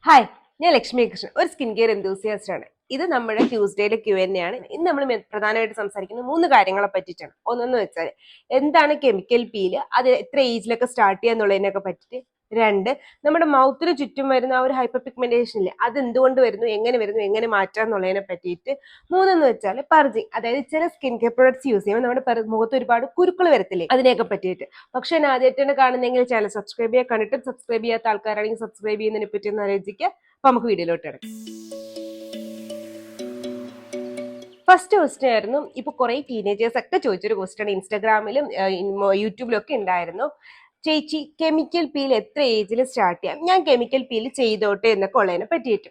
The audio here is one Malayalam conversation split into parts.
ഹായ്, ഞാൻ ലക്ഷ്മി കൃഷ്ണൻ, ഒരു സ്കിൻ കെയർ എന്തൂസിയാസ്റ്റ് ആണ്. ഇത് നമ്മുടെ ട്യൂസ്ഡേയിലെ Q&A ആണ്. ഇന്ന് നമ്മൾ പ്രധാനമായിട്ട് സംസാരിക്കുന്ന 3 കാര്യങ്ങളെ പറ്റിയിട്ടാണ്. ഒന്നെന്ന് വെച്ചാൽ എന്താണ് കെമിക്കൽ പീല്, അത് എത്ര ഏജിലൊക്കെ സ്റ്റാർട്ട് ചെയ്യാന്നുള്ളതിനൊക്കെ പറ്റിയിട്ട്. 2, നമ്മുടെ മൗത്തിന് ചുറ്റും വരുന്ന ആ ഒരു ഹൈപ്പർ പിഗ്മെന്റേഷൻ ഇല്ലേ, അത് എന്തുകൊണ്ട് വരുന്നു, എങ്ങനെ മാറ്റാം എന്നുള്ളതിനെ പറ്റിയിട്ട്. 3 എന്ന് വെച്ചാൽ പർജിങ്, അതായത് ചില സ്കിൻ കെയർ പ്രൊഡക്ട്സ് യൂസ് ചെയ്യുമ്പോൾ നമ്മുടെ മുഖത്ത് ഒരുപാട് കുരുക്കൾ വരത്തില്ലേ, അതിനെയൊക്കെ പറ്റിയിട്ട്. പക്ഷെ ഞാൻ ആദ്യമായിട്ടാണ് കാണുന്നതെങ്കിൽ ചാനൽ സബ്സ്ക്രൈബ് ചെയ്യുക, കണ്ടിട്ട് സബ്സ്ക്രൈബ് ചെയ്യാത്ത ആൾക്കാരാണെങ്കിൽ സബ്സ്ക്രൈബ് ചെയ്യുന്നതിനെ പറ്റി ഒന്ന് ആലോചിക്കുക. അപ്പൊ നമുക്ക് വീഡിയോയിലോട്ട് കിടക്കാം. ഫസ്റ്റ് ക്വസ്റ്റ്യൻ ആയിരുന്നു, ഇപ്പൊ കുറെ ടീനേജേഴ്സ് ഒക്കെ ചോദിച്ചൊരു ക്വസ്റ്റ്യൻ ഇൻസ്റ്റാഗ്രാമിലും യൂട്യൂബിലും ഒക്കെ ഉണ്ടായിരുന്നു. ചേച്ചി, കെമിക്കൽ പീൽ എത്ര ഏജിൽ സ്റ്റാർട്ട് ചെയ്യാം? ഞാൻ കെമിക്കൽ പീൽ ചെയ്തോട്ടെ എന്നൊക്കെ ഉള്ളതിനെ പറ്റിയിട്ട്.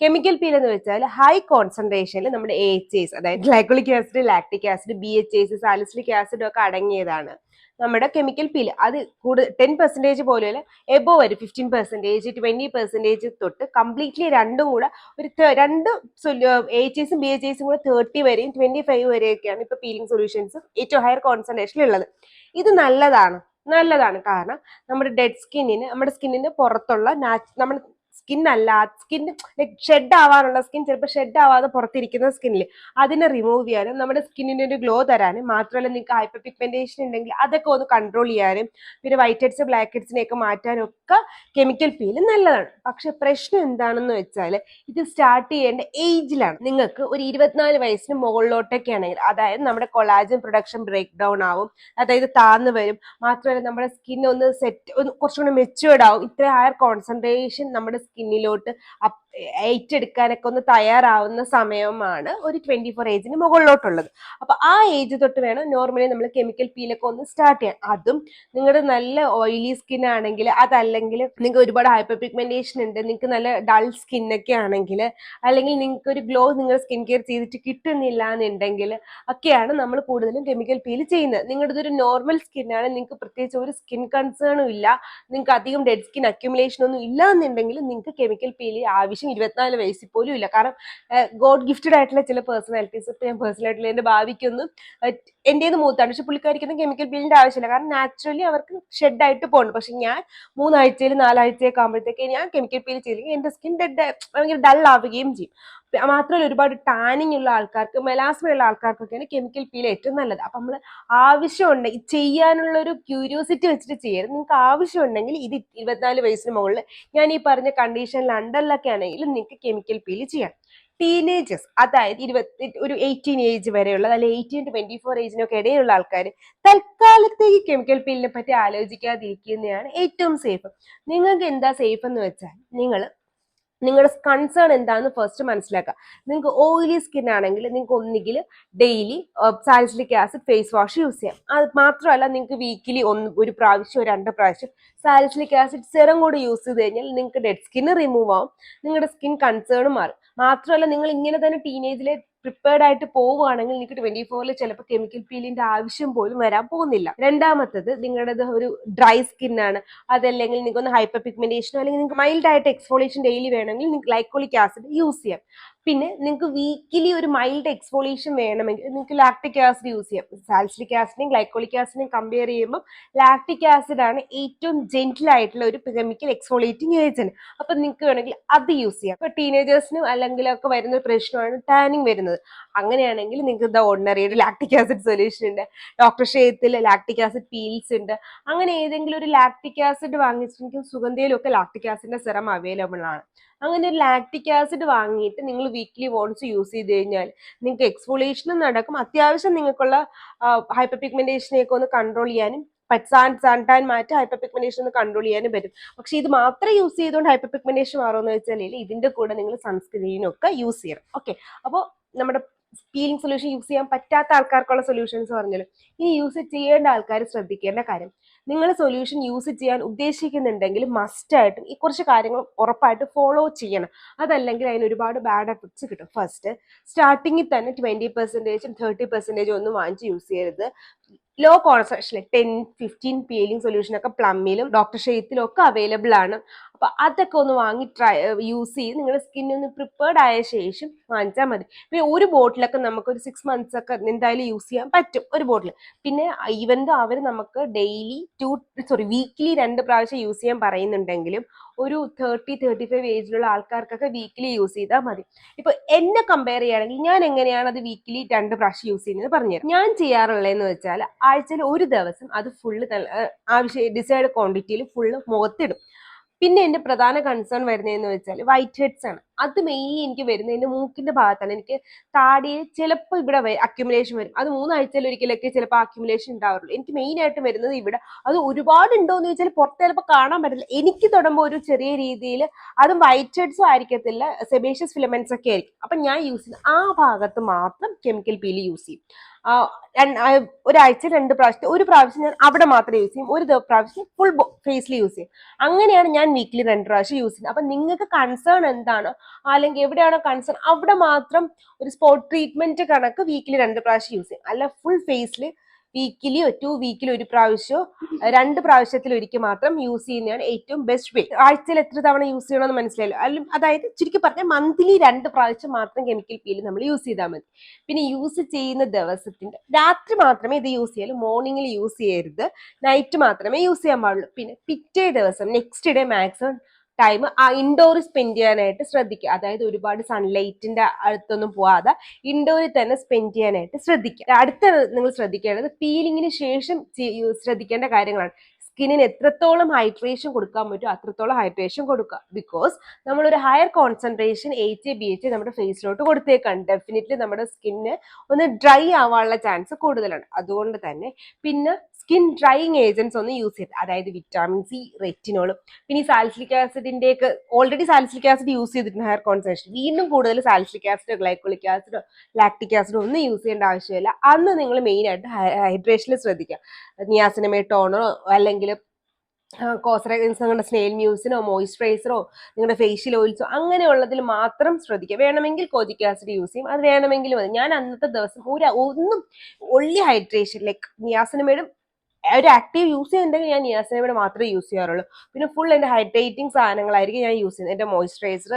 കെമിക്കൽ പീൽ എന്ന് വെച്ചാൽ ഹൈ കോൺസെൻട്രേഷനിൽ നമ്മുടെ AHAs, അതായത് glycolic acid, lactic acid, BHAs, salicylic acid ഒക്കെ അടങ്ങിയതാണ് നമ്മുടെ കെമിക്കൽ പീൽ. അത് 10% പോലെയല്ല, എബോ വരും 15%, 20% തൊട്ട് കംപ്ലീറ്റ്ലി രണ്ടും കൂടെ ഒരു രണ്ട് AHAs ഉം BHAs ഉം കൂടെ 30 വരെയും 25 വരെയൊക്കെയാണ് ഇപ്പൊ പീലിംഗ് സൊല്യൂഷൻസ് ഏറ്റവും ഹയർ കോൺസെൻട്രേഷനിൽ ഉള്ളത്. ഇത് നല്ലതാണ് കാരണം നമ്മുടെ ഡെഡ് സ്കിന്നിന്, നമ്മുടെ സ്കിന്നിന് പുറത്തുള്ള നമ്മൾ സ്കിൻ അല്ല, സ്കിൻ ഷെഡ് ആവാനുള്ള സ്കിൻ, ചിലപ്പോൾ ഷെഡ് ആവാതെ പുറത്തിരിക്കുന്ന സ്കിന്നിൽ അതിനെ റിമൂവ് ചെയ്യാനും നമ്മുടെ സ്കിന്നിന് ഒരു ഗ്ലോ തരാനും, മാത്രമല്ല നിങ്ങൾക്ക് ഹൈപ്പർ പിഗ്മെന്റേഷൻ ഉണ്ടെങ്കിൽ അതൊക്കെ ഒന്ന് കൺട്രോൾ ചെയ്യാനും, പിന്നെ വൈറ്റ് ഹെഡ്സ് ബ്ലാക്ക് ഹെഡ്സിനെയൊക്കെ മാറ്റാനും ഒക്കെ കെമിക്കൽ പീൽ നല്ലതാണ്. പക്ഷെ പ്രശ്നം എന്താണെന്ന് വെച്ചാൽ ഇത് സ്റ്റാർട്ട് ചെയ്യേണ്ട ഏജിലാണ്. നിങ്ങൾക്ക് ഒരു 24 വയസ്സിന് മുകളിലോട്ടൊക്കെ ആണെങ്കിൽ, അതായത് നമ്മുടെ കൊളാജൻ പ്രൊഡക്ഷൻ ബ്രേക്ക് ഡൗൺ ആവും, അതായത് താന്ന് വരും, മാത്രമല്ല നമ്മുടെ സ്കിൻ ഒന്ന് കുറച്ചുകൂടി മെച്ചുവേർഡ് ആവും. ഇത്ര ഹയർ കോൺസെൻട്രേഷൻ നമ്മുടെ സ്കിന്നിലോട്ട് ഏറ്റെടുക്കാനൊക്കെ ഒന്ന് തയ്യാറാവുന്ന സമയമാണ് ഒരു 24 ഏജിന് മുകളിലോട്ടുള്ളത്. അപ്പൊ ആ ഏജ് തൊട്ട് വേണം നോർമലി നമ്മൾ കെമിക്കൽ പീലൊക്കെ ഒന്ന് സ്റ്റാർട്ട് ചെയ്യാൻ. അതും നിങ്ങളുടെ നല്ല ഓയിലി സ്കിൻ ആണെങ്കിൽ, അതല്ലെങ്കിൽ നിങ്ങൾക്ക് ഒരുപാട് ഹൈപ്പർ പിഗ്മെന്റേഷൻ ഉണ്ട്, നിങ്ങൾക്ക് നല്ല ഡൾ സ്കിന്നൊക്കെ ആണെങ്കിൽ, അല്ലെങ്കിൽ നിങ്ങൾക്ക് ഒരു ഗ്ലോ നിങ്ങൾ സ്കിൻ കെയർ ചെയ്തിട്ട് കിട്ടുന്നില്ല എന്നുണ്ടെങ്കിൽ ഒക്കെയാണ് നമ്മൾ കൂടുതലും കെമിക്കൽ പീൽ ചെയ്യുന്നത്. നിങ്ങളുടെ ഇതൊരു നോർമൽ സ്കിന്നാണ്, നിങ്ങൾക്ക് പ്രത്യേകിച്ച് ഒരു സ്കിൻ കൺസേണും ഇല്ല, നിങ്ങൾക്ക് അധികം ഡെഡ് സ്കിൻ അക്യുമുലേഷൻ ഒന്നും ഇല്ല എന്നുണ്ടെങ്കിൽ നിങ്ങൾക്ക് കെമിക്കൽ പീൽ ആവശ്യം 24 വയസ്സിൽ പോലും ഇല്ല. കാരണം ഗോഡ് ഗിഫ്റ്റഡ് ആയിട്ടുള്ള ചില പേഴ്സണാലിറ്റീസ്, ഇപ്പൊ ഞാൻ പേഴ്സണായിട്ടുള്ള എന്റെ ഭാവിക്കൊന്നും എന്റേത് മൂത്താണ്, പക്ഷെ പുള്ളിക്കാരിക്കൊന്നും കെമിക്കൽ പീലിന്റെ ആവശ്യമില്ല. കാരണം നാച്ചുറലി അവർക്ക് ഷെഡ് ആയിട്ട് പോകുന്നു. പക്ഷെ ഞാൻ 3 ആഴ്ചയിൽ 4 ആഴ്ചയൊക്കെ ആകുമ്പോഴത്തേക്ക് ഞാൻ കെമിക്കൽ പീൽ ചെയ്തില്ലെങ്കിൽ എന്റെ സ്കിൻ ഭയങ്കര ഡൾ ആവുകയും ചെയ്യും. മാത്രമല്ല ഒരുപാട് ടാനിങ് ഉള്ള ആൾക്കാർക്ക്, മെലാസ്മ ഉള്ള ആൾക്കാർക്കൊക്കെയാണ് കെമിക്കൽ പീൽ ഏറ്റവും നല്ലത്. അപ്പൊ നമ്മൾ ആവശ്യമുണ്ടെങ്കിൽ ചെയ്യാനുള്ള ഒരു ക്യൂരിയോസിറ്റി വെച്ചിട്ട് ചെയ്യരുത്. നിങ്ങൾക്ക് ആവശ്യമുണ്ടെങ്കിൽ ഇത് 24 വയസ്സിന് മുകളിൽ ഞാൻ ഈ പറഞ്ഞ കണ്ടീഷനിൽ അണ്ടറിലൊക്കെ ആണെങ്കിൽ നിങ്ങൾക്ക് കെമിക്കൽ പീൽ ചെയ്യാം. ടീനേജേഴ്സ്, അതായത് ഒരു 18 ഏജ് വരെയുള്ള, അല്ലെങ്കിൽ 18 to 24 ഏജിനൊക്കെ ഇടയിലുള്ള ആൾക്കാർ തൽക്കാലത്തേക്ക് കെമിക്കൽ പീലിനെ പറ്റി ആലോചിക്കാതിരിക്കുന്നതാണ് ഏറ്റവും സേഫ്. നിങ്ങൾക്ക് എന്താ സേഫ് എന്ന് വെച്ചാൽ നിങ്ങളുടെ കൺസേൺ എന്താണെന്ന് ഫസ്റ്റ് മനസ്സിലാക്കുക. നിങ്ങൾക്ക് ഓയിലി സ്കിൻ ആണെങ്കിൽ നിങ്ങൾക്ക് ഒന്നുകിൽ daily salicylic acid face wash use ചെയ്യാം. അത് മാത്രമല്ല നിങ്ങൾക്ക് വീക്കിലി ഒരു പ്രാവശ്യം 2 പ്രാവശ്യം സാലിസിലിക് ആസിഡ് സെറം കൂടി യൂസ് ചെയ്ത് കഴിഞ്ഞാൽ നിങ്ങൾക്ക് ഡെഡ് സ്കിന്ന് റിമൂവ് ആവും, നിങ്ങളുടെ സ്കിൻ കൺസേണും മാറും. മാത്രമല്ല നിങ്ങൾ ഇങ്ങനെ തന്നെ ടീനേജിലെ പ്രിപ്പയർഡ് ആയിട്ട് പോവുകയാണെങ്കിൽ നിങ്ങൾക്ക് 24-ൽ ചിലപ്പോൾ കെമിക്കൽ പീലിന്റെ ആവശ്യം പോലും വരാൻ പോകുന്നില്ല. രണ്ടാമത്തത്, നിങ്ങളുടേത് ഒരു ഡ്രൈ സ്കിൻ ആണ്, അതല്ലെങ്കിൽ നിങ്ങൾക്ക് ഒന്ന് ഹൈപ്പർ പിഗ്മെന്റേഷനോ അല്ലെങ്കിൽ നിങ്ങൾക്ക് മൈൽഡ് ആയിട്ട് എക്സ്ഫോളിയേഷൻ ഡെയിലി വേണമെങ്കിൽ നിങ്ങൾക്ക് ഗ്ലൈക്കോളിക് ആസിഡ് യൂസ് ചെയ്യാം. പിന്നെ നിങ്ങൾക്ക് വീക്കിലി ഒരു മൈൽഡ് എക്സ്ഫോളിയേഷൻ വേണമെങ്കിൽ നിങ്ങൾക്ക് ലാക്ടിക് ആസിഡ് യൂസ് ചെയ്യാം. സാലിസിലിക് ആസിഡിനെയും ഗ്ലൈക്കോളിക് ആസിഡിനെയും കമ്പയർ ചെയ്യുമ്പോൾ ലാക്ടിക് ആസിഡ് ആണ് ഏറ്റവും ജെന്റിൽ ആയിട്ടുള്ള ഒരു കെമിക്കൽ എക്സ്ഫോളിയേറ്റിംഗ് ഏജന്റ്. അപ്പൊ നിങ്ങൾക്ക് വേണമെങ്കിൽ അത് യൂസ് ചെയ്യാം. ഇപ്പൊ ടീനേജേഴ്സിനും അല്ലെങ്കിൽ ഒക്കെ വരുന്ന ഒരു പ്രശ്നമാണ് ടാനിങ് വരുന്നത്. അങ്ങനെയാണെങ്കിൽ നിങ്ങൾക്ക് ദ ഓർഡിനറിയുടെ ലാക്ടിക് ആസിഡ് സൊല്യൂഷൻ ഉണ്ട്, ഡോക്ടർ ഷേത്തിൽ ലാക്ടിക് ആസിഡ് പീൽസ് ഉണ്ട്. അങ്ങനെ ഏതെങ്കിലും ഒരു ലാക്ടിക് ആസിഡ് വാങ്ങിച്ചിട്ടുണ്ടെങ്കിൽ സുഗന്ധയിലും ഒക്കെ ലാക്ടിക് ആസിഡിന്റെ സെറം അവൈലബിൾ ആണ്. അങ്ങനെ ഒരു ലാക്ടിക് ആസിഡ് വാങ്ങിയിട്ട് നിങ്ങൾ വീക്ക്ലി വൺസ് യൂസ് ചെയ്ത് കഴിഞ്ഞാൽ നിങ്ങൾക്ക് എക്സ്ഫോളിയേഷനും നടക്കും, അത്യാവശ്യം നിങ്ങൾക്കുള്ള ഹൈപ്പർ പിഗ്മെന്റേഷനെയൊക്കെ ഒന്ന് കൺട്രോൾ ചെയ്യാനും സാൻടാൻ മാറ്റി ഹൈപ്പർ പിഗ്മെന്റേഷൻ ഒന്ന് കൺട്രോൾ ചെയ്യാനും പറ്റും. പക്ഷെ ഇത് മാത്രം യൂസ് ചെയ്തുകൊണ്ട് ഹൈപ്പർ പിഗ്മെന്റേഷൻ മാറുമെന്ന് വെച്ചാൽ ഇതിന്റെ കൂടെ നിങ്ങൾ സൺസ്ക്രീനും ഒക്കെ യൂസ് ചെയ്യണം. ഓക്കെ, അപ്പോൾ നമ്മുടെ പീലിംഗ് സൊല്യൂഷൻ യൂസ് ചെയ്യാൻ പറ്റാത്ത ആൾക്കാർക്കുള്ള സൊല്യൂഷൻസ് പറഞ്ഞാലും ഇനി യൂസ് ചെയ്യേണ്ട ആൾക്കാർ ശ്രദ്ധിക്കേണ്ട കാര്യം, നിങ്ങൾ സൊല്യൂഷൻ യൂസ് ചെയ്യാൻ ഉദ്ദേശിക്കുന്നുണ്ടെങ്കിൽ മസ്റ്റ് ആയിട്ടും ഈ കുറച്ച് കാര്യങ്ങൾ ഉറപ്പായിട്ട് ഫോളോ ചെയ്യണം. അതല്ലെങ്കിൽ അതിന് ഒരുപാട് ബാഡ് എഫക്ട്സ് കിട്ടും. ഫസ്റ്റ്, സ്റ്റാർട്ടിങ്ങിൽ തന്നെ 20%, 30% ഒന്നും വാങ്ങിച്ച് യൂസ് ചെയ്യരുത്. ലോ കോൺസെൻട്രേഷൻ 10-15 പീലിംഗ് സൊല്യൂഷൻ ഒക്കെ പ്ലമ്മിലും ഡോക്ടർ ഷെയ്ത്തിലും ഒക്കെ അവൈലബിൾ ആണ്. അപ്പൊ അതൊക്കെ ഒന്ന് വാങ്ങി യൂസ് ചെയ്ത് നിങ്ങളുടെ സ്കിൻ ഒന്ന് പ്രിപ്പയർഡ് ആയ ശേഷം വാങ്ങിച്ചാൽ മതി. പിന്നെ ഒരു ബോട്ടിലൊക്കെ നമുക്ക് ഒരു 6 months ഒക്കെ എന്തായാലും യൂസ് ചെയ്യാൻ പറ്റും ഒരു ബോട്ടിൽ. പിന്നെ ഈവൻ ദോ അവർ നമുക്ക് ഡെയിലി വീക്കിലി 2 പ്രാവശ്യം യൂസ് ചെയ്യാൻ പറയുന്നുണ്ടെങ്കിലും ഒരു 30-35 ഏജിലുള്ള ആൾക്കാർക്കൊക്കെ വീക്കിലി യൂസ് ചെയ്താൽ മതി. ഇപ്പൊ എന്നെ കമ്പയർ ചെയ്യുകയാണെങ്കിൽ ഞാൻ എങ്ങനെയാണ് അത് വീക്കിലി 2 പ്രാവശ്യം യൂസ് ചെയ്യുന്നത് പറഞ്ഞുതരാം. ഞാൻ ചെയ്യാറുള്ളതെന്ന് വെച്ചാൽ ആഴ്ചയിൽ ഒരു ദിവസം അത് ഫുള്ള് ആവശ്യം ഡിസൈഡ് ക്വാണ്ടിറ്റിയിൽ ഫുള്ള് മുഖത്തിടും. പിന്നെ എന്റെ പ്രധാന കൺസേൺ വരുന്നതെന്ന് വെച്ചാൽ വൈറ്റ് ഹെഡ്സ് ആണ്. അത് മെയിൻ എനിക്ക് വരുന്നത് എന്റെ മൂക്കിന്റെ ഭാഗത്താണ്. എനിക്ക് താടിയിൽ ചിലപ്പോൾ ഇവിടെ അക്യുമുലേഷൻ വരും. അത് 3 ആഴ്ചയിൽ ഒരിക്കലൊക്കെ ചിലപ്പോൾ അക്യുമുലേഷൻ ഉണ്ടാവുള്ളൂ. എനിക്ക് മെയിൻ ആയിട്ട് വരുന്നത് ഇവിടെ. അത് ഒരുപാട് ഉണ്ടോ എന്ന് ചോദിച്ചാൽ പുറത്ത് ചിലപ്പോൾ കാണാൻ പറ്റില്ല. എനിക്ക് തൊടുമ്പോൾ ഒരു ചെറിയ രീതിയിൽ, അതും വൈറ്റ് ഹെഡ്സും ആയിരിക്കത്തില്ല, സെബേഷ്യസ് ഫിലമെന്റ്സ് ഒക്കെ ആയിരിക്കും. അപ്പൊ ഞാൻ യൂസ് ചെയ്യുന്ന ആ ഭാഗത്ത് മാത്രം കെമിക്കൽ പീൽ യൂസ് ചെയ്യും. ഒരാഴ്ച 2 പ്രാവശ്യം, ഒരു പ്രാവശ്യം ഞാൻ അവിടെ മാത്രമേ യൂസ് ചെയ്യും, ഒരു പ്രാവശ്യം ഫുൾ ഫേസിൽ യൂസ് ചെയ്യും. അങ്ങനെയാണ് ഞാൻ വീക്കിലി 2 പ്രാവശ്യം യൂസ് ചെയ്യുന്നത്. അപ്പൊ നിങ്ങൾക്ക് കൺസേൺ എന്താണോ അല്ലെങ്കിൽ എവിടെയാണോ കൺസേൺ അവിടെ മാത്രം ഒരു സ്പോട്ട് ട്രീറ്റ്മെന്റ് കണക്ക് വീക്കിലി 2 പ്രാവശ്യം യൂസ് ചെയ്യും. അല്ല ഫുൾ ഫേസിൽ വീക്കിലി 2 വീക്കിൽ ഒരു പ്രാവശ്യമോ 2 പ്രാവശ്യത്തിൽ ഒരിക്കൽ മാത്രം യൂസ് ചെയ്യുന്നതാണ് ഏറ്റവും ബെസ്റ്റ് വേ. ആഴ്ചയിൽ എത്ര തവണ യൂസ് ചെയ്യണമെന്ന് മനസ്സിലായല്ലോ. അതായത് ചുരുക്കി പറഞ്ഞാൽ മന്ത്ലി 2 പ്രാവശ്യം മാത്രം കെമിക്കൽ പീൽ നമ്മൾ യൂസ് ചെയ്താൽ മതി. പിന്നെ യൂസ് ചെയ്യുന്ന ദിവസത്തിന്റെ രാത്രി മാത്രമേ ഇത് യൂസ് ചെയ്യാലൂ, മോർണിംഗിൽ യൂസ് ചെയ്യരുത്, നൈറ്റ് മാത്രമേ യൂസ് ചെയ്യാൻ പാടുള്ളൂ. പിന്നെ പിറ്റേ ദിവസം next day maximum time indoor spend ചെയ്യാനായിട്ട് ശ്രദ്ധിക്കുക. അതായത് ഒരുപാട് സൺലൈറ്റിന്റെ അടുത്തൊന്നും പോവാതെ ഇൻഡോറിൽ തന്നെ സ്പെൻഡ് ചെയ്യാനായിട്ട് ശ്രദ്ധിക്കുക. അടുത്ത നിങ്ങൾ ശ്രദ്ധിക്കേണ്ടത് പീലിങ്ങിന് ശേഷം ശ്രദ്ധിക്കേണ്ട കാര്യങ്ങളാണ്. സ്കിന്നിന് എത്രത്തോളം ഹൈഡ്രേഷൻ കൊടുക്കാൻ പറ്റുമോ അത്രത്തോളം ഹൈഡ്രേഷൻ കൊടുക്കുക. ബിക്കോസ് നമ്മളൊരു ഹയർ കോൺസെൻട്രേഷൻ HA BHA നമ്മുടെ ഫേസിലോട്ട് കൊടുത്തേക്കാണ്. ഡെഫിനറ്റ്ലി നമ്മുടെ സ്കിന്ന് ഒന്ന് ഡ്രൈ ആവാനുള്ള ചാൻസ് കൂടുതലാണ്. അതുകൊണ്ട് തന്നെ പിന്നെ സ്കിൻ ഡ്രൈയിങ് ഏജൻസ് ഒന്നും യൂസ് ചെയ്യരുത്. അതായത് വിറ്റാമിൻ സി, റെറ്റിനോളും, പിന്നെ ഈ സാലിസിലിക് ആസിഡിന്റെ ഒക്കെ ഓൾറെഡി സാലിസിലിക് ആസിഡ് യൂസ് ചെയ്തിട്ടുണ്ട് ഹയർ കോൺസെൻട്രേഷൻ. വീണ്ടും കൂടുതൽ സാലിസിലിക് ആസിഡോ ഗ്ലൈക്കോളിക് ആസിഡോ ലാക്ടിക് ആസിഡോ ഒന്നും യൂസ് ചെയ്യേണ്ട ആവശ്യമില്ല. അന്ന് നിങ്ങൾ മെയിൻ ആയിട്ട് ഹൈഡ്രേഷനിൽ ശ്രദ്ധിക്കുക. നിയാസിനമൈഡ് ടോണറോ അല്ലെങ്കിൽ കോസ്റൈൻസ്, സ്നെയിൽ മ്യൂസിനോ മോയിസ്ചറൈസറോ നിങ്ങളുടെ ഫേഷ്യൽ ഓയിൽസോ അങ്ങനെയുള്ളതിൽ മാത്രം ശ്രദ്ധിക്കുക. വേണമെങ്കിൽ കോജിക് ആസിഡ് യൂസ് ചെയ്യും, അത് വേണമെങ്കിലും മതി. ഞാൻ അന്നത്തെ ദിവസം ഒന്നും ഒള്ളി ഹൈഡ്രേഷൻ ലൈക്ക് നിയാസിനമൈഡും ഒരു ആക്റ്റീവ് യൂസ് ചെയ്യുന്നുണ്ടെങ്കിൽ ഞാൻ നിയാസിനമൈഡ് മാത്രമേ യൂസ് ചെയ്യാറുള്ളൂ. പിന്നെ ഫുൾ എൻ്റെ ഹൈഡ്രേറ്റിംഗ് സാധനങ്ങളായിരിക്കും ഞാൻ യൂസ് ചെയ്യുന്നത്. എൻ്റെ മോയിസ്ചറൈസർ,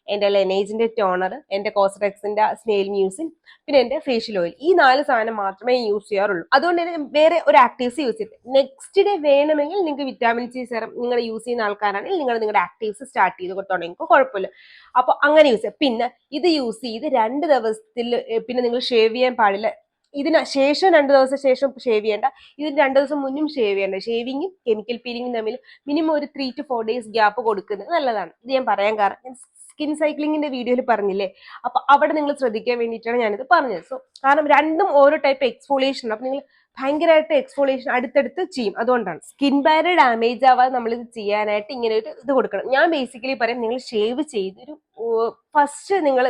എൻ്റെ ലെനേജിന്റെ ടോണർ, എൻ്റെ കോസ്റെക്സിന്റെ സ്നെയിൽ മ്യൂസിൻ, പിന്നെ എൻ്റെ ഫേഷ്യൽ ഓയിൽ, ഈ 4 സാധനം മാത്രമേ യൂസ് ചെയ്യാറുള്ളൂ. അതുകൊണ്ട് തന്നെ വേറെ ഒരു ആക്റ്റീവ്സ് യൂസ് ചെയ്തിട്ട് നെക്സ്റ്റ് ഡേ വേണമെങ്കിൽ നിങ്ങൾക്ക് വിറ്റാമിൻ സി സെറം നിങ്ങൾ യൂസ് ചെയ്യുന്ന ആൾക്കാരാണെങ്കിൽ നിങ്ങൾ നിങ്ങളുടെ ആക്റ്റീവ്സ് സ്റ്റാർട്ട് ചെയ്ത് തുടങ്ങിക്കോ, കുഴപ്പമില്ല. അപ്പൊ അങ്ങനെ യൂസ് ചെയ്യാം. പിന്നെ ഇത് യൂസ് ചെയ്ത് 2 ദിവസത്തിൽ പിന്നെ നിങ്ങൾ ഷേവ് ചെയ്യാൻ പാടില്ല. ഇതിന് ശേഷം 2 ദിവസം ശേഷം ഷേവ് ചെയ്യേണ്ട, ഇതിന് 2 ദിവസം മുന്നും ഷേവ് ചെയ്യേണ്ട. ഷേവിങ്ങും കെമിക്കൽ പീലിങ്ങും തമ്മിൽ മിനിമം ഒരു 3 to 4 days ഗ്യാപ്പ് കൊടുക്കുന്നത് നല്ലതാണ്. ഇത് ഞാൻ പറയാൻ കാരണം ഞാൻ സ്കിൻ സൈക്ലിങ്ങിന്റെ വീഡിയോയിൽ പറഞ്ഞില്ലേ, അപ്പൊ അവിടെ നിങ്ങൾ ശ്രദ്ധിക്കാൻ വേണ്ടിയിട്ടാണ് ഞാനിത് പറഞ്ഞത്. സോ കാരണം രണ്ടും ഓരോ ടൈപ്പ് എക്സ്ഫോളിയേഷൻ, അപ്പൊ നിങ്ങൾ ഭയങ്കരമായിട്ട് എക്സ്ഫോളിയേഷൻ അടുത്തടുത്ത് ചെയ്യും. അതുകൊണ്ടാണ് സ്കിൻ ബാരിയർ ഡാമേജ് ആവാതെ നമ്മൾ ഇത് ചെയ്യാനായിട്ട് ഇങ്ങനെ ഒരു ഇത് കൊടുക്കണം. ഞാൻ ബേസിക്കലി പറയും, നിങ്ങൾ ഷേവ് ചെയ്തൊരു ഫസ്റ്റ് നിങ്ങൾ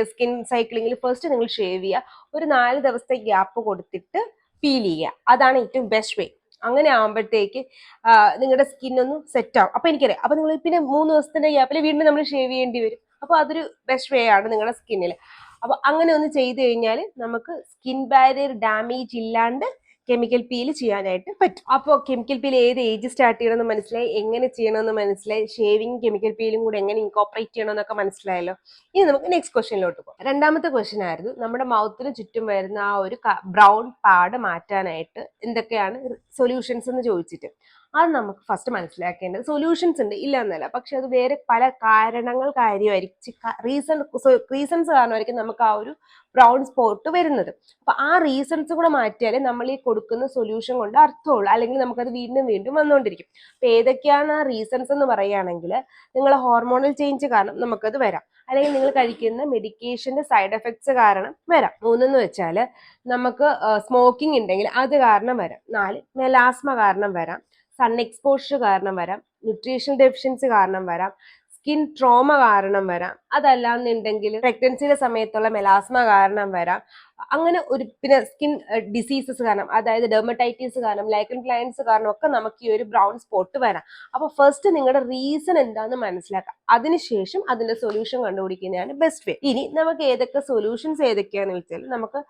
സ്കിൻ സൈക്ലിങ്ങിൽ ഫസ്റ്റ് നിങ്ങൾ ഷേവ് ചെയ്യുക, ഒരു 4 ദിവസത്തെ ഗ്യാപ്പ് കൊടുത്തിട്ട് പീൽ ചെയ്യുക. അതാണ് ഏറ്റവും ബെസ്റ്റ് വേ. അങ്ങനെ ആകുമ്പോഴത്തേക്ക് നിങ്ങളുടെ സ്കിന്നൊന്നും സെറ്റ് ആവും. അപ്പൊ എനിക്കറിയാം, അപ്പൊ നിങ്ങൾ പിന്നെ 3 ദിവസത്തിന്റെ ഗ്യാപ്പിൽ വീണ്ടും നമ്മൾ ഷേവ് ചെയ്യേണ്ടി വരും. അപ്പൊ അതൊരു ബെസ്റ്റ് വേ ആണ് നിങ്ങളുടെ സ്കിന്നിൽ. അപ്പൊ അങ്ങനെ ഒന്ന് ചെയ്തു കഴിഞ്ഞാൽ നമുക്ക് സ്കിൻ ബാരിയർ ഡാമേജ് ഇല്ലാണ്ട് കെമിക്കൽ പീൽ ചെയ്യാനായിട്ട് പറ്റും. അപ്പോൾ കെമിക്കൽ പീൽ ഏത് ഏജ് സ്റ്റാർട്ട് ചെയ്യണമെന്ന് മനസ്സിലായി, എങ്ങനെ ചെയ്യണമെന്ന് മനസ്സിലായി, ഷേവിങ് കെമിക്കൽ പീലും കൂടെ എങ്ങനെ ഇൻകോപ്പറേറ്റ് ചെയ്യണമെന്നൊക്കെ മനസ്സിലായല്ലോ. ഇനി നമുക്ക് നെക്സ്റ്റ് ക്വസ്റ്റ്യനിലോട്ട് പോകാം. രണ്ടാമത്തെ ക്വസ്റ്റ്യൻ ആയിരുന്നു നമ്മുടെ മൗത്തിന് ചുറ്റും വരുന്ന ആ ഒരു ബ്രൗൺ പാട് മാറ്റാനായിട്ട് എന്തൊക്കെയാണ് സൊല്യൂഷൻസ് എന്ന് ചോദിച്ചിട്ട്. അത് നമുക്ക് ഫസ്റ്റ് മനസ്സിലാക്കേണ്ടത് സൊല്യൂഷൻസ് ഉണ്ട്, ഇല്ല എന്നല്ല, പക്ഷെ അത് വേറെ പല കാര്യമായിരിക്കും, റീസൺസ് കാരണമായിരിക്കും നമുക്ക് ആ ഒരു ബ്രൗൺ സ്പോട്ട് വരുന്നത്. അപ്പൊ ആ റീസൺസ് കൂടെ മാറ്റിയാലേ നമ്മൾ ഈ കൊടുക്കുന്ന സൊല്യൂഷൻ കൊണ്ട് അർത്ഥമുള്ളൂ, അല്ലെങ്കിൽ നമുക്കത് വീണ്ടും വീണ്ടും വന്നുകൊണ്ടിരിക്കും. അപ്പൊ ഏതൊക്കെയാണ് ആ റീസൺസ് എന്ന് പറയുകയാണെങ്കിൽ, നിങ്ങളെ ഹോർമോണൽ ചേഞ്ച് കാരണം നമുക്കത് വരാം, അല്ലെങ്കിൽ നിങ്ങൾ കഴിക്കുന്ന മെഡിക്കേഷന്റെ സൈഡ് എഫക്ട്സ് കാരണം വരാം. 3 വെച്ചാൽ നമുക്ക് സ്മോക്കിംഗ് ഉണ്ടെങ്കിൽ അത് കാരണം വരാം. 4 മെലാസ്മ കാരണം വരാം, സൺ എക്സ്പോഷർ കാരണം വരാം, ന്യൂട്രീഷൻ ഡെഫിഷ്യൻസി കാരണം വരാം, സ്കിൻ ട്രോമ കാരണം വരാം, അതല്ലാന്നുണ്ടെങ്കിൽ പ്രഗ്നൻസിയുടെ സമയത്തുള്ള മെലാസ്മ കാരണം വരാം, അങ്ങനെ ഒരു പിന്നെ സ്കിൻ ഡിസീസസ് കാരണം, അതായത് ഡെർമറ്റൈറ്റിസ് കാരണം, ലൈക്കൻ പ്ലാന്റ്സ് കാരണം ഒക്കെ നമുക്ക് ഈ ഒരു ബ്രൗൺ സ്പോട്ട് വരാം. അപ്പൊ ഫസ്റ്റ് നിങ്ങളുടെ റീസൺ എന്താണെന്ന് മനസ്സിലാക്കാം, അതിനുശേഷം അതിന്റെ സൊല്യൂഷൻ കണ്ടുപിടിക്കുന്നതാണ് ബെസ്റ്റ് വേ. ഇനി നമുക്ക് ഏതൊക്കെ സൊല്യൂഷൻസ് ഏതൊക്കെയാന്ന് വെച്ചാൽ, നമുക്ക്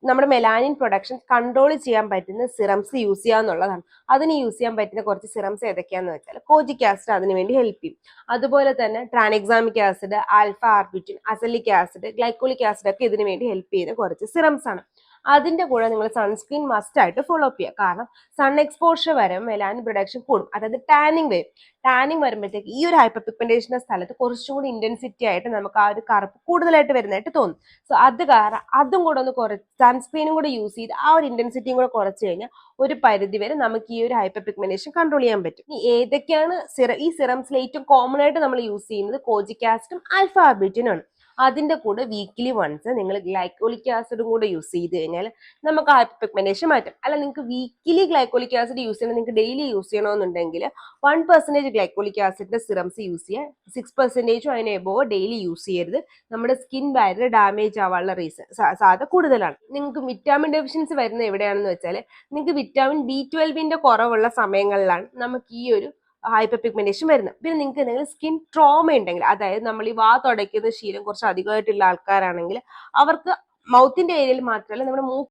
നമ്മുടെ മെലാനിൻ പ്രൊഡക്ഷൻ കൺട്രോൾ ചെയ്യാൻ പറ്റുന്ന സിറംസ് യൂസ് ചെയ്യാന്നുള്ളതാണ്. അതിന് യൂസ് ചെയ്യാൻ പറ്റുന്ന കുറച്ച് സിറംസ് ഏതൊക്കെയാന്ന് വെച്ചാൽ, കോജിക് ആസിഡ് അതിന് വേണ്ടി ഹെൽപ്പ് ചെയ്യും. അതുപോലെ തന്നെ tranexamic acid, alpha arbutin, azelaic acid, glycolic acid ഒക്കെ ഇതിന് വേണ്ടി ഹെൽപ്പ് ചെയ്യുന്ന കുറച്ച് സിറംസ് ആണ്. അതിന്റെ കൂടെ നിങ്ങൾ സൺസ്ക്രീൻ മസ്റ്റ് ആയിട്ട് ഫോളോ അപ്പ് ചെയ്യുക. കാരണം സൺ എക്സ്പോഷർ വരും മെലാനിൻ പ്രൊഡക്ഷൻ കൂടും, അതായത് ടാനിങ് വരും. ടാനിങ് വരുമ്പോഴത്തേക്ക് ഈ ഒരു ഹൈപ്പർ പിഗ്മെന്റേഷന്റെ സ്ഥലത്ത് കുറച്ചും കൂടി ഇന്റൻസിറ്റി ആയിട്ട് നമുക്ക് ആ ഒരു കറുപ്പ് കൂടുതലായിട്ട് വരുന്നതായിട്ട് തോന്നും. സോ അത് കാരണം അതും കൂടെ ഒന്ന് കുറച്ച്, സൺസ്ക്രീനും കൂടെ യൂസ് ചെയ്ത് ആ ഒരു ഇന്റൻസിറ്റിയും കൂടെ കുറച്ച് കഴിഞ്ഞാൽ ഒരു പരിധി വരെ നമുക്ക് ഈ ഒരു ഹൈപ്പർ പിഗ്മെന്റേഷൻ കൺട്രോൾ ചെയ്യാൻ പറ്റും. ഈ ഏതൊക്കെയാണ് ഈ സിറംസിൽ ഏറ്റവും കോമൺ ആയിട്ട് നമ്മൾ യൂസ് ചെയ്യുന്നത് കോജിക് ആസിഡും ആൽഫ ആർബിറ്റിനും ആണ്. അതിന്റെ കൂടെ വീക്കിലി വൺസ് നിങ്ങൾ ഗ്ലൈക്കോളിക് ആസിഡും കൂടെ യൂസ് ചെയ്ത് കഴിഞ്ഞാൽ നമുക്ക് ഹൈപ്പർ പിഗ്മെന്റേഷൻ മാറ്റും. അല്ല നിങ്ങൾക്ക് വീക്കിലി ഗ്ലൈക്കോളിക് ആസിഡ് യൂസ് ചെയ്യണം, നിങ്ങൾക്ക് ഡെയിലി യൂസ് ചെയ്യണമെന്നുണ്ടെങ്കിൽ 1% ഗ്ലൈക്കോളിക് ആസിഡിന്റെ സിറംസ് യൂസ് ചെയ്യുക. 6% അതിന് എബോവ് ഡെയിലി യൂസ് ചെയ്യരുത്. നമ്മുടെ സ്കിൻ ബാരിയർ ഡാമേജ് ആവാനുള്ള സാധ്യത കൂടുതലാണ്. നിങ്ങൾക്ക് വിറ്റാമിൻ ഡെഫിഷ്യൻസി വരുന്നത് എവിടെയാണെന്ന് വെച്ചാൽ, നിങ്ങൾക്ക് വിറ്റാമിൻ B12 കുറവുള്ള സമയങ്ങളിലാണ് നമുക്ക് ഈ ഒരു ഹൈപ്പർ പിഗ്മെന്റേഷൻ വരുന്നത്. പിന്നെ നിങ്ങൾക്ക് എന്തെങ്കിലും സ്കിൻ ട്രോമ ഉണ്ടെങ്കിൽ, അതായത് നമ്മൾ ഈ തുടയ്ക്കുന്ന ശീലം കുറച്ച് അധികമായിട്ടുള്ള ആൾക്കാരാണെങ്കിൽ അവർക്ക് മൗത്തിന്റെ ഏരിയയിൽ മാത്രമല്ല നമ്മുടെ